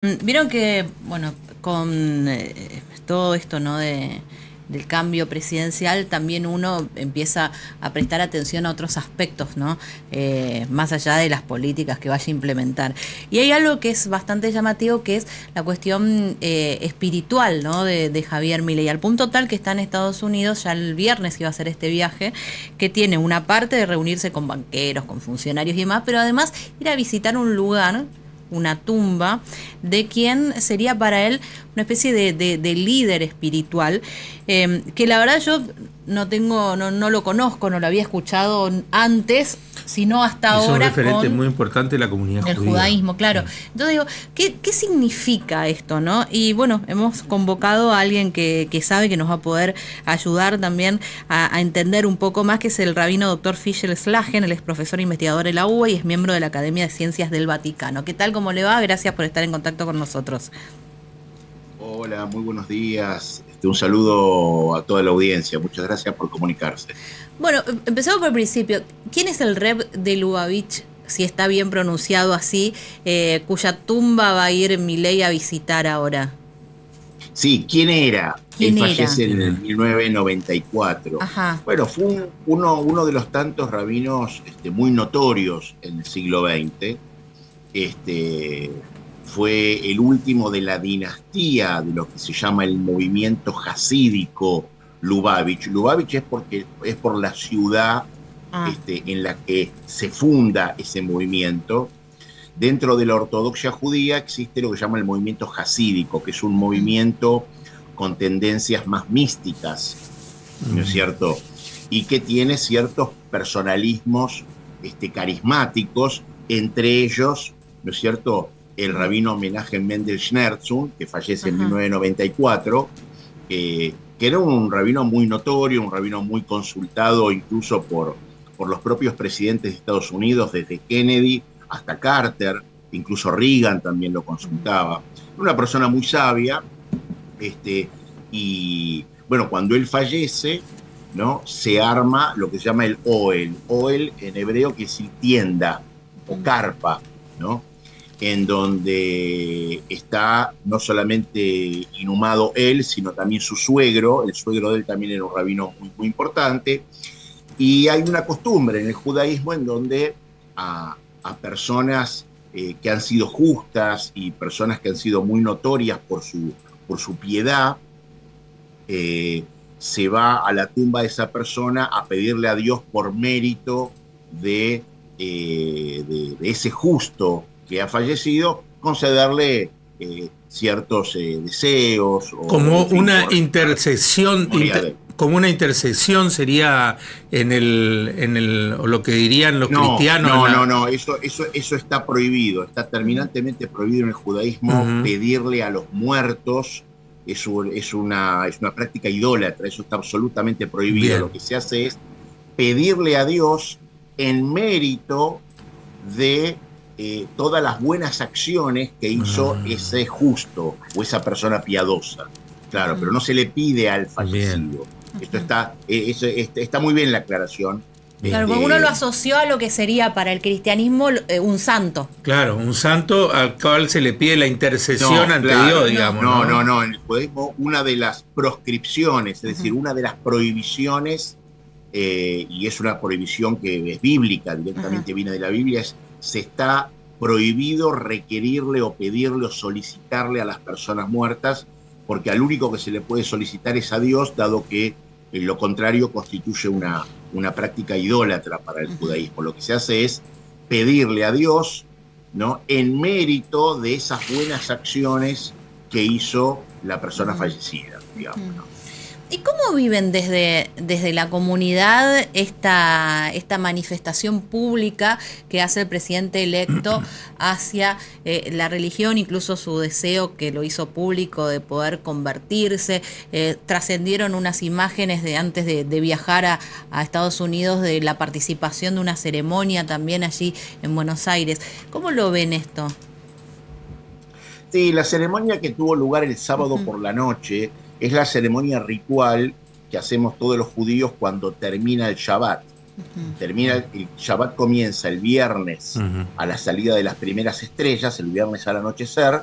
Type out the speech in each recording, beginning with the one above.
Vieron que, bueno, con todo esto, ¿no? Del cambio presidencial, también uno empieza a prestar atención a otros aspectos, ¿no? Más allá de las políticas que vaya a implementar. Y hay algo que es bastante llamativo, que es la cuestión espiritual, ¿no? De Javier Milei, al punto tal que está en Estados Unidos, ya el viernes iba a hacer este viaje, que tiene una parte de reunirse con banqueros, con funcionarios y demás, pero además ir a visitar un lugar, una tumba, de quien sería para él una especie de líder espiritual, que la verdad yo no lo conozco, no lo había escuchado antes, sino hasta Es un ahora referente con muy importante de la comunidad el judía. judaísmo, claro. Entonces digo, ¿qué significa esto, no? Y bueno, hemos convocado a alguien que sabe, que nos va a poder ayudar también a entender un poco más, que es el rabino doctor Fischel Slagen. Él es profesor investigador de la UBA y es miembro de la Academia de Ciencias del Vaticano. ¿Qué tal? ¿Cómo le va? Gracias por estar en contacto con nosotros. Hola, muy buenos días. Un saludo a toda la audiencia. Muchas gracias por comunicarse. Bueno, empezamos por el principio. ¿Quién es el Reb de Lubavitch, si está bien pronunciado así, cuya tumba va a ir Milei a visitar ahora? Sí, ¿quién era? Él ¿Quién era? fallece en ¿Quién el es? 1994. Ajá. Bueno, fue uno de los tantos rabinos muy notorios en el siglo XX. Este, Fue el último de la dinastía de lo que se llama el movimiento jasídico Lubavitch. Lubavitch es por la ciudad Ah. en la que se funda ese movimiento. Dentro de la ortodoxia judía existe lo que se llama el movimiento jasídico, que es un Mm. movimiento con tendencias más místicas, ¿no es Mm. cierto? Y que tiene ciertos personalismos carismáticos, entre ellos, ¿no es cierto?, el rabino Menachem Mendel Schneersohn, que fallece en Ajá. 1994, que era un rabino muy notorio, un rabino muy consultado incluso por los propios presidentes de Estados Unidos, desde Kennedy hasta Carter, incluso Reagan también lo consultaba. Una persona muy sabia, y bueno, cuando él fallece, ¿no? Se arma lo que se llama el Oel. Oel en hebreo quiere decir tienda o carpa, ¿no? En donde está no solamente inhumado él, sino también su suegro. El suegro de él también era un rabino muy, muy importante. Y hay una costumbre en el judaísmo en donde a personas que han sido justas y personas que han sido muy notorias por su piedad, se va a la tumba de esa persona a pedirle a Dios por mérito de ese justo que ha fallecido, concederle ciertos deseos o, Como en fin, una por intersección, memoria de él. como una intersección sería o lo que dirían los No, cristianos en no, no, la. no, eso está prohibido, está terminantemente prohibido en el judaísmo. Ujú. Pedirle a los muertos es una práctica idólatra, eso está absolutamente prohibido. Lo Bien, que se hace es pedirle a Dios en mérito de todas las buenas acciones que hizo ese justo o esa persona piadosa. Claro, pero no se le pide al bien, fallecido. Esto está muy bien la aclaración. Claro, bien. porque uno lo Este, asoció a lo que sería para el cristianismo un santo. Claro, un santo al cual se le pide la intercesión no, ante Dios, claro, No. digamos, ¿no? no. En el judaísmo, una de las proscripciones, es decir, Ujú. una de las prohibiciones, y es una prohibición que es bíblica, Ajá. directamente viene de la Biblia, se está prohibido requerirle o pedirle o solicitarle a las personas muertas, porque al único que se le puede solicitar es a Dios, dado que lo contrario constituye una práctica idólatra para el Ujú. judaísmo. Lo que se hace es pedirle a Dios, ¿no?, en mérito de esas buenas acciones que hizo la persona Ujú. fallecida, digamos, Ujú. ¿no? ¿Y cómo viven desde la comunidad esta manifestación pública que hace el presidente electo hacia la religión, incluso su deseo, que lo hizo público, de poder convertirse? Trascendieron unas imágenes de antes de viajar a Estados Unidos, de la participación de una ceremonia también allí en Buenos Aires. ¿Cómo lo ven esto? Sí, la ceremonia que tuvo lugar el sábado Ujú. por la noche es la ceremonia ritual que hacemos todos los judíos cuando termina el Shabbat. El Shabbat comienza el viernes Ujú. a la salida de las primeras estrellas, el viernes al anochecer,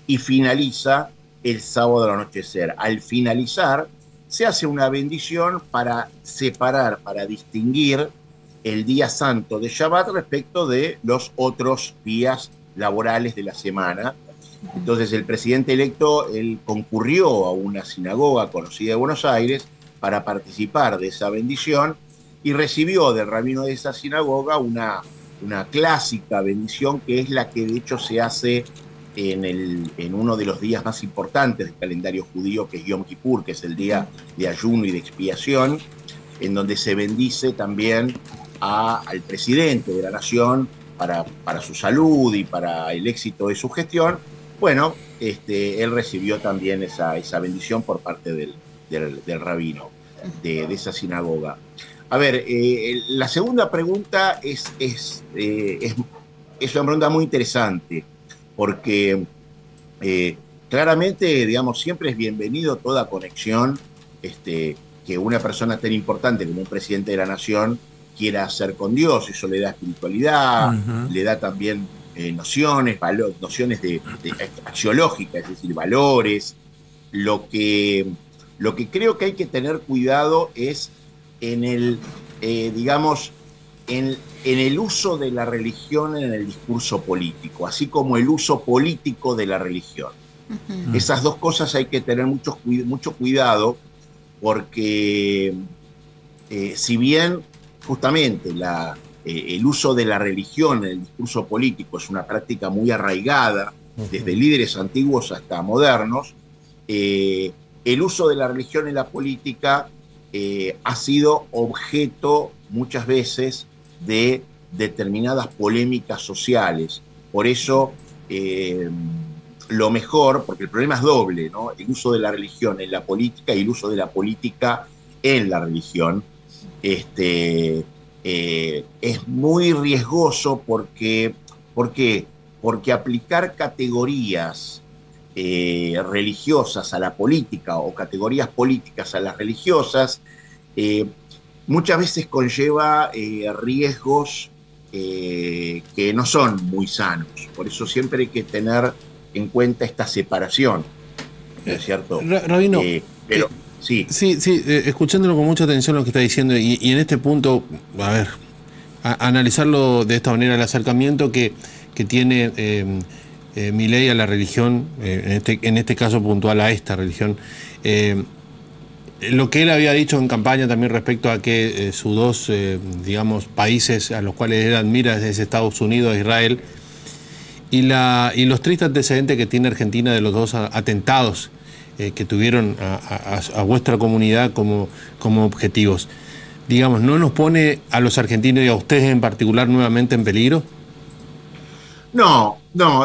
y finaliza el sábado al anochecer. Al finalizar, se hace una bendición para separar, para distinguir el día santo de Shabbat respecto de los otros días laborales de la semana. Entonces el presidente electo, él concurrió a una sinagoga conocida de Buenos Aires para participar de esa bendición y recibió del rabino de esa sinagoga una clásica bendición, que es la que de hecho se hace en uno de los días más importantes del calendario judío, que es Yom Kippur, que es el día de ayuno y de expiación, en donde se bendice también al presidente de la nación para su salud y para el éxito de su gestión. Bueno, él recibió también esa bendición por parte del rabino de esa sinagoga. A ver, la segunda pregunta es una pregunta muy interesante, porque claramente, digamos, siempre es bienvenido toda conexión que una persona tan importante como un presidente de la nación quiera hacer con Dios. Eso le da espiritualidad, le da también nociones de axiológicas, es decir, valores. Lo que creo que hay que tener cuidado es en el uso de la religión en el discurso político, así como el uso político de la religión. Esas dos cosas hay que tener mucho cuidado, porque si bien justamente el uso de la religión en el discurso político es una práctica muy arraigada, desde líderes antiguos hasta modernos, el uso de la religión en la política ha sido objeto muchas veces de determinadas polémicas sociales. Por eso, lo mejor, porque el problema es doble, ¿no? El uso de la religión en la política y el uso de la política en la religión, es muy riesgoso porque aplicar categorías religiosas a la política o categorías políticas a las religiosas muchas veces conlleva riesgos que no son muy sanos. Por eso siempre hay que tener en cuenta esta separación, ¿no es cierto? Rabino, pero sí, escuchándolo con mucha atención lo que está diciendo, y en este punto, a ver, analizarlo de esta manera, el acercamiento que tiene Milei a la religión, en este caso puntual a esta religión, lo que él había dicho en campaña también respecto a que sus dos, digamos, países a los cuales él admira es Estados Unidos e Israel, y los tristes antecedentes que tiene Argentina de los dos atentados que tuvieron a vuestra comunidad como objetivos. Digamos, ¿no nos pone a los argentinos y a ustedes en particular nuevamente en peligro? No,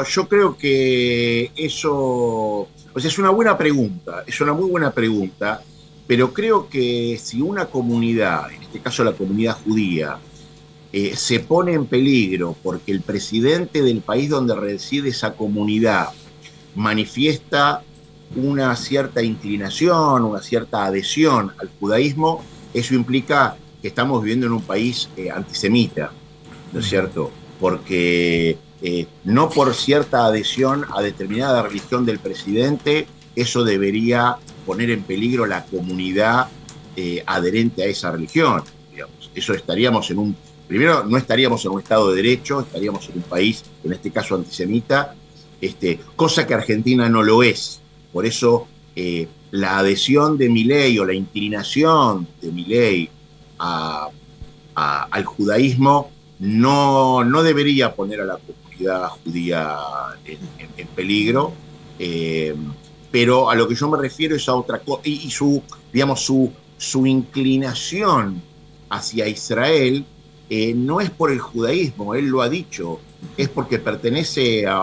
yo creo que eso, o sea, es una buena pregunta, es una muy buena pregunta, pero creo que si una comunidad, en este caso la comunidad judía, se pone en peligro porque el presidente del país donde reside esa comunidad manifiesta una cierta inclinación, una cierta adhesión al judaísmo, eso implica que estamos viviendo en un país antisemita, ¿no es cierto? Porque no por cierta adhesión a determinada religión del presidente, eso debería poner en peligro la comunidad adherente a esa religión, digamos. Eso estaríamos primero, no estaríamos en un Estado de Derecho, estaríamos en un país, en este caso antisemita, cosa que Argentina no lo es. Por eso la adhesión de Milei o la inclinación de Milei al judaísmo no debería poner a la comunidad judía en peligro, pero a lo que yo me refiero es a otra cosa, y su inclinación hacia Israel no es por el judaísmo, él lo ha dicho, es porque pertenece a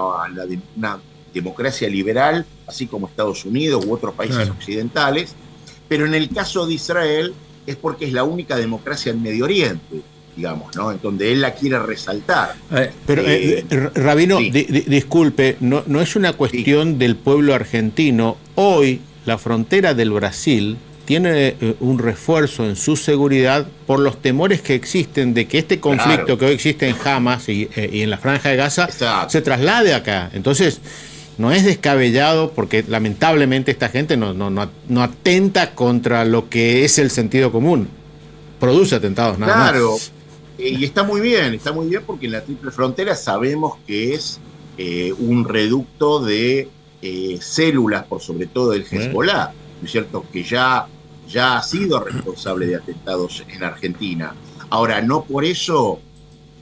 una democracia liberal, así como Estados Unidos u otros países occidentales, pero en el caso de Israel es porque es la única democracia en Medio Oriente, digamos, ¿no? En donde él la quiere resaltar. Pero, Rabino, sí. Disculpe, no es una cuestión del pueblo argentino. Hoy la frontera del Brasil tiene un refuerzo en su seguridad por los temores que existen de que este conflicto que hoy existe en Hamas y en la Franja de Gaza se traslade acá. Entonces, no es descabellado, porque lamentablemente esta gente no atenta contra lo que es el sentido común. Produce atentados, nada más. Claro, y está muy bien porque en la Triple Frontera sabemos que es un reducto de células, por sobre todo del Hezbollah, ¿no es cierto?, que ya ha sido responsable de atentados en Argentina. Ahora, no por eso,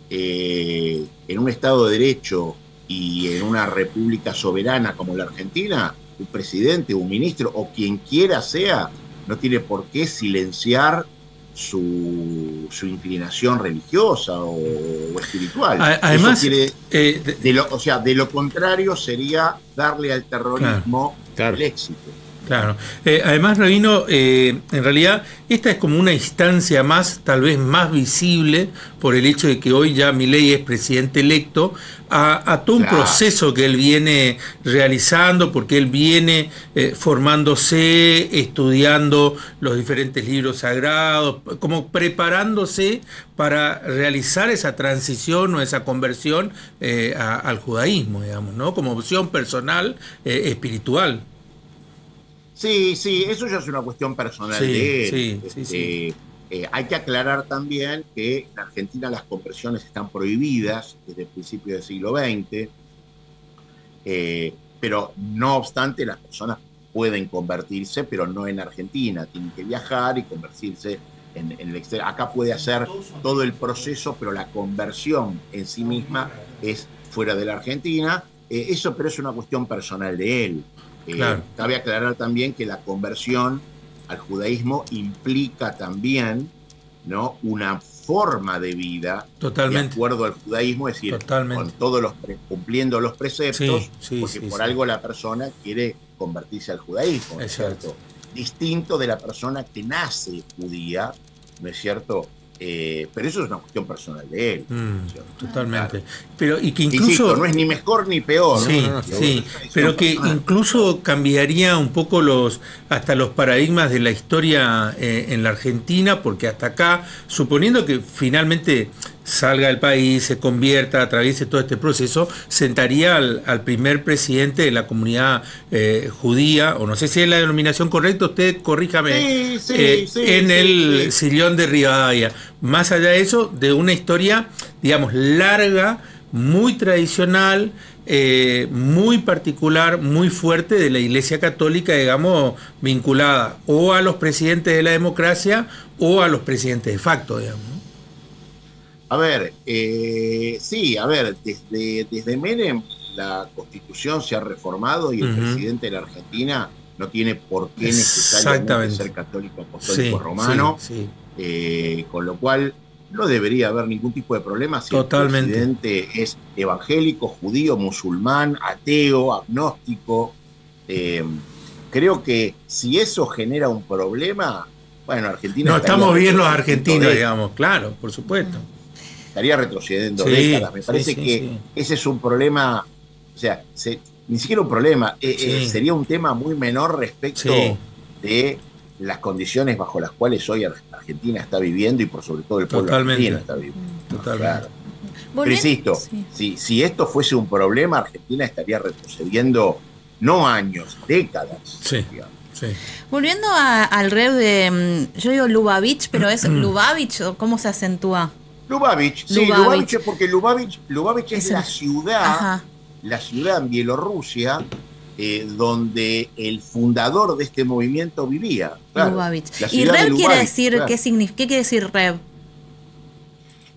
en un Estado de Derecho y en una república soberana como la Argentina, un presidente, un ministro o quien quiera sea, no tiene por qué silenciar su inclinación religiosa o espiritual. Además, de lo contrario sería darle al terrorismo el éxito. Claro. Además, Rabino, en realidad esta es como una instancia más, tal vez más visible, por el hecho de que hoy ya Milei es presidente electo, a todo un proceso que él viene realizando, porque él viene formándose, estudiando los diferentes libros sagrados, como preparándose para realizar esa transición o esa conversión al judaísmo, digamos, ¿no? Como opción personal, espiritual. Sí, eso ya es una cuestión personal de él. Sí. Hay que aclarar también que en Argentina las conversiones están prohibidas desde el principio del siglo XX, pero no obstante las personas pueden convertirse, pero no en Argentina, tienen que viajar y convertirse en el exterior. Acá puede hacer todo el proceso, pero la conversión en sí misma es fuera de la Argentina. Pero es una cuestión personal de él. Cabe aclarar también que la conversión al judaísmo implica también, ¿no?, una forma de vida de acuerdo al judaísmo, es decir, con todos cumpliendo los preceptos, porque por algo la persona quiere convertirse al judaísmo, ¿no es cierto? Distinto de la persona que nace judía, ¿no es cierto? Pero eso es una cuestión personal de él. Totalmente. Claro. Pero y que incluso insisto, no es ni mejor ni peor. Pero que incluso cambiaría un poco hasta los paradigmas de la historia en la Argentina, porque hasta acá, suponiendo que finalmente salga del país, se convierta, atraviese todo este proceso, sentaría al primer presidente de la comunidad judía, o no sé si es la denominación correcta, usted corríjame, en el sillón de Rivadavia. Más allá de eso, de una historia, digamos, larga, muy tradicional, muy particular, muy fuerte de la Iglesia Católica, digamos, vinculada o a los presidentes de la democracia o a los presidentes de facto, digamos. A ver, desde Menem la Constitución se ha reformado y el presidente de la Argentina no tiene por qué necesariamente ser católico apostólico romano, con lo cual no debería haber ningún tipo de problema si el presidente es evangélico, judío, musulmán, ateo, agnóstico. Creo que si eso genera un problema, bueno, Argentina... No, estamos bien los argentinos, digamos, claro, por supuesto. Estaría retrocediendo décadas. Me parece que ese es un problema, o sea, ni siquiera un problema, sería un tema muy menor respecto de las condiciones bajo las cuales hoy Argentina está viviendo y por sobre todo el pueblo argentino está viviendo. Totalmente. Claro. Pero insisto, si esto fuese un problema, Argentina estaría retrocediendo no años, décadas. Volviendo al rey de, yo digo Lubavitch, pero es Lubavitch, ¿o cómo se acentúa? Lubavitch, Lubavitch, porque Lubavitch es la ciudad en Bielorrusia donde el fundador de este movimiento vivía. Claro, Lubavitch. ¿Y Reb quiere decir, qué quiere decir Reb?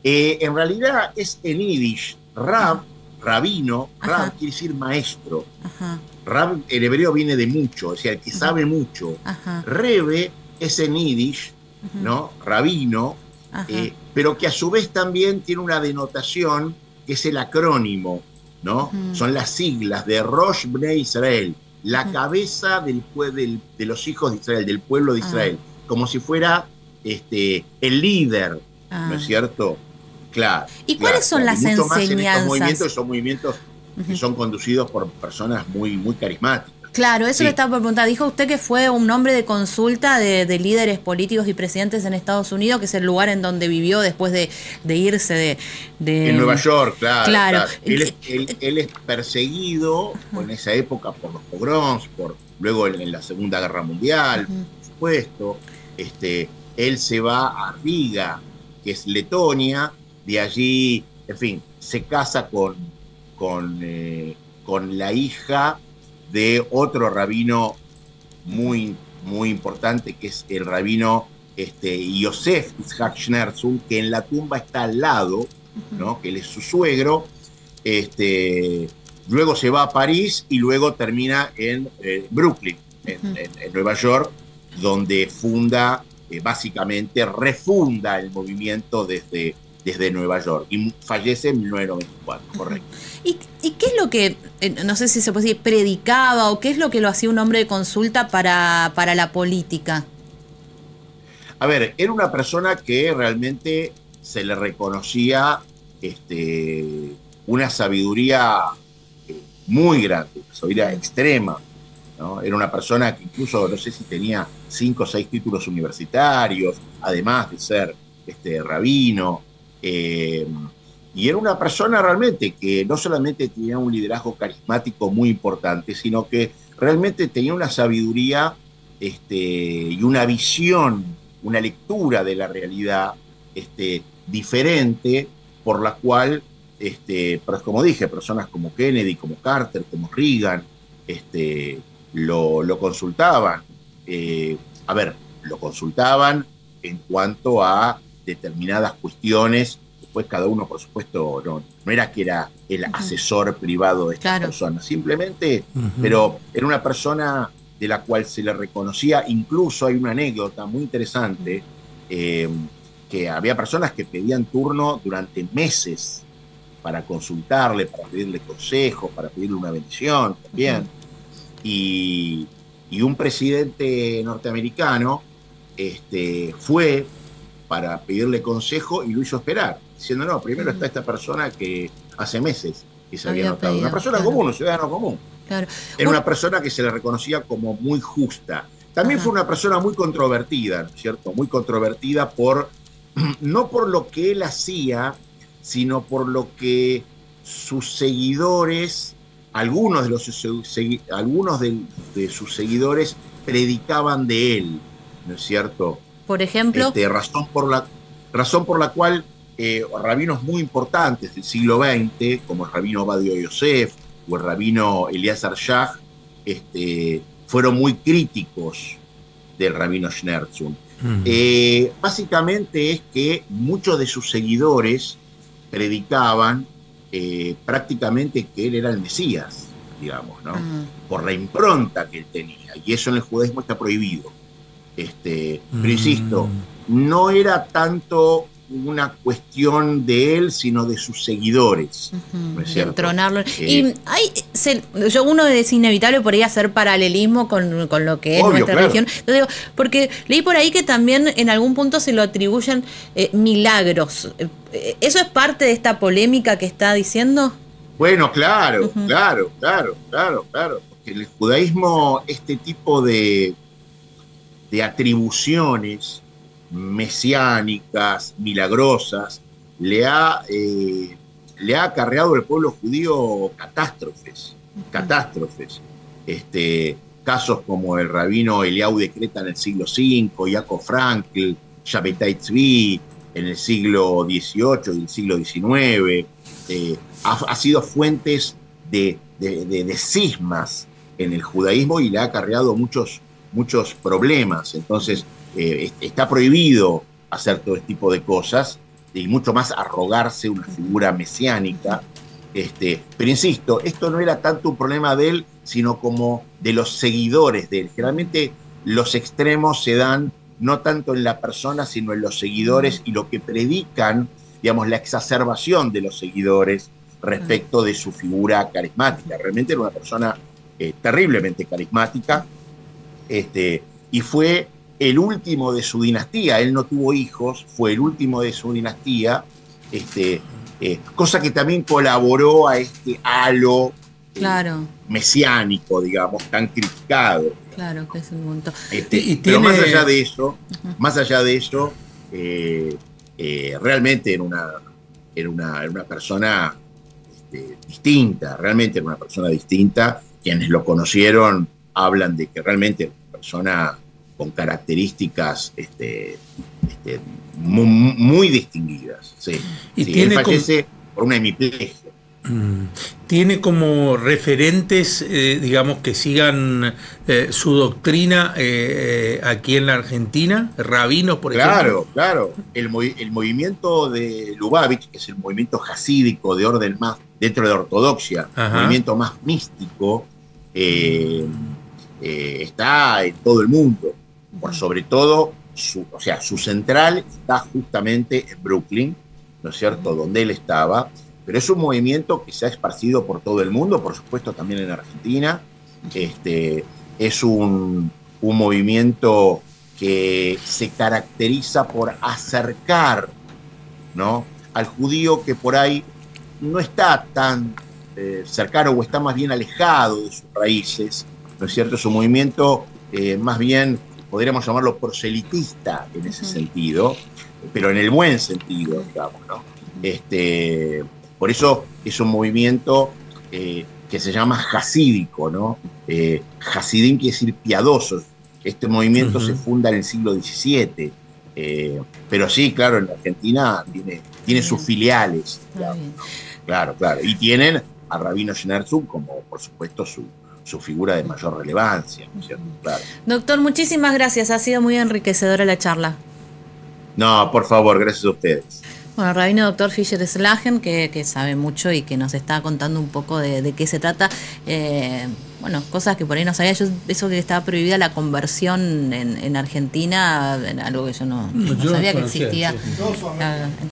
En realidad es en yiddish. Rabino, Rab quiere decir maestro. Rab, el hebreo viene de mucho, o sea, el que sabe mucho. Rebe es en yiddish, ¿no? Rabino. Pero que a su vez también tiene una denotación que es el acrónimo, ¿no? Son las siglas de Rosh Bnei Israel, la cabeza de los hijos de Israel, del pueblo de Israel, como si fuera el líder, ¿no es cierto? Claro. ¿Y cuáles son las enseñanzas? Son movimientos que son conducidos por personas muy, muy carismáticas. Claro, eso Sí. le estaba por preguntar. Dijo usted que fue un hombre de consulta de líderes políticos y presidentes en Estados Unidos, que es el lugar en donde vivió después de irse de... En Nueva York, claro. Claro. Él es perseguido en esa época por los pogroms, luego en la Segunda Guerra Mundial, por supuesto. Él se va a Riga, que es Letonia, de allí, en fin, se casa con la hija de otro rabino muy, muy importante, que es el rabino Yosef Yitzhak Schneerson, que en la tumba está al lado, ¿no? Que él es su suegro. Luego se va a París y luego termina en Brooklyn, en Nueva York, donde funda, básicamente refunda el movimiento desde Nueva York, y fallece en 1994, correcto. ¿Y qué es lo que, no sé si se puede decir, predicaba, o qué es lo que lo hacía un hombre de consulta para la política? A ver, era una persona que realmente se le reconocía una sabiduría muy grande, una sabiduría extrema, ¿no? Era una persona que incluso, no sé si tenía 5 o 6 títulos universitarios, además de ser rabino. Y era una persona realmente que no solamente tenía un liderazgo carismático muy importante, sino que realmente tenía una sabiduría y una visión, una lectura de la realidad diferente, por la cual, como dije, personas como Kennedy, como Carter, como Reagan, lo consultaban. Lo consultaban en cuanto a determinadas cuestiones. Después cada uno, por supuesto, no era que era el asesor privado de esta persona, simplemente, pero era una persona de la cual se le reconocía. Incluso hay una anécdota muy interesante, que había personas que pedían turno durante meses para consultarle, para pedirle consejos, para pedirle una bendición también. Y un presidente norteamericano fue para pedirle consejo y lo hizo esperar, diciendo, no, primero está esta persona que hace meses que se había notado. Una persona común, un ciudadano común. Claro. Era una persona que se le reconocía como muy justa. También fue una persona muy controvertida, ¿no es cierto? Muy controvertida no por lo que él hacía, sino por lo que sus seguidores, algunos de sus seguidores predicaban de él, ¿no es cierto? Por ejemplo, razón por la cual rabinos muy importantes del siglo XX, como el rabino Ovadia Yosef o el rabino Eliezer Shach, fueron muy críticos del rabino Schneerson. Básicamente es que muchos de sus seguidores predicaban prácticamente que él era el Mesías, digamos, ¿no? Por la impronta que él tenía, y eso en el judaísmo está prohibido. Pero insisto, no era tanto una cuestión de él, sino de sus seguidores, ¿no es cierto? Entronarlo. Y uno es inevitable por ahí hacer paralelismo con lo que es nuestra religión. Entonces, porque leí por ahí que también en algún punto se lo atribuyen milagros. ¿Eso es parte de esta polémica que está diciendo? Bueno, claro. Porque en el judaísmo este tipo de atribuciones mesiánicas, milagrosas, le ha acarreado al pueblo judío catástrofes. Casos como el rabino Eliyahu de Creta en el siglo V, Jacob Frankl, Shabbatai Tzvi en el siglo XVIII y el siglo XIX, ha sido fuentes de cismas en el judaísmo y le ha acarreado muchos problemas. Entonces, está prohibido hacer todo este tipo de cosas, y mucho más arrogarse una figura mesiánica. Pero insisto, esto no era tanto un problema de él, sino como de los seguidores de él. Generalmente los extremos se dan no tanto en la persona, sino en los seguidores y lo que predican, digamos, la exacerbación de los seguidores respecto de su figura carismática. Realmente era una persona terriblemente carismática, y fue el último de su dinastía. Él no tuvo hijos, fue el último de su dinastía, cosa que también colaboró a este halo mesiánico, digamos, tan criticado. Claro, que es un punto. Pero más allá de eso, realmente era una persona distinta, realmente era una persona distinta. Quienes lo conocieron hablan de que realmente era una persona con características muy distinguidas. Sí. Él fallece por una hemiplegia. ¿Tiene como referentes, digamos, que sigan su doctrina aquí en la Argentina? ¿Rabinos, por ejemplo? Claro. El movimiento de Lubavitch, que es el movimiento jasídico de orden más dentro de la ortodoxia, el movimiento más místico, está en todo el mundo. Por sobre todo, su central está justamente en Brooklyn, ¿no es cierto?, donde él estaba. Pero es un movimiento que se ha esparcido por todo el mundo, por supuesto también en Argentina. Es un movimiento que se caracteriza por acercar, ¿no?, al judío que por ahí no está tan cercano o está más bien alejado de sus raíces, ¿no es cierto? Es un movimiento más bien, podríamos llamarlo proselitista en ese sentido, pero en el buen sentido, digamos, ¿no? Por eso es un movimiento que se llama jasídico, ¿no? Hasidim quiere decir piadosos. Este movimiento se funda en el siglo XVII. Pero sí, claro, en la Argentina tiene sus filiales. Claro. Y tienen a Rabino Schneerson como, por supuesto, su figura de mayor relevancia, ¿no es cierto? Claro. Doctor, muchísimas gracias. Ha sido muy enriquecedora la charla. No, por favor, gracias a ustedes. Bueno, Rabino Dr. Fisher Slagen, que sabe mucho y que nos está contando un poco de qué se trata. Bueno, cosas que por ahí no sabía. Yo, eso que estaba prohibida la conversión en Argentina, algo que yo no sabía que existía. Sí.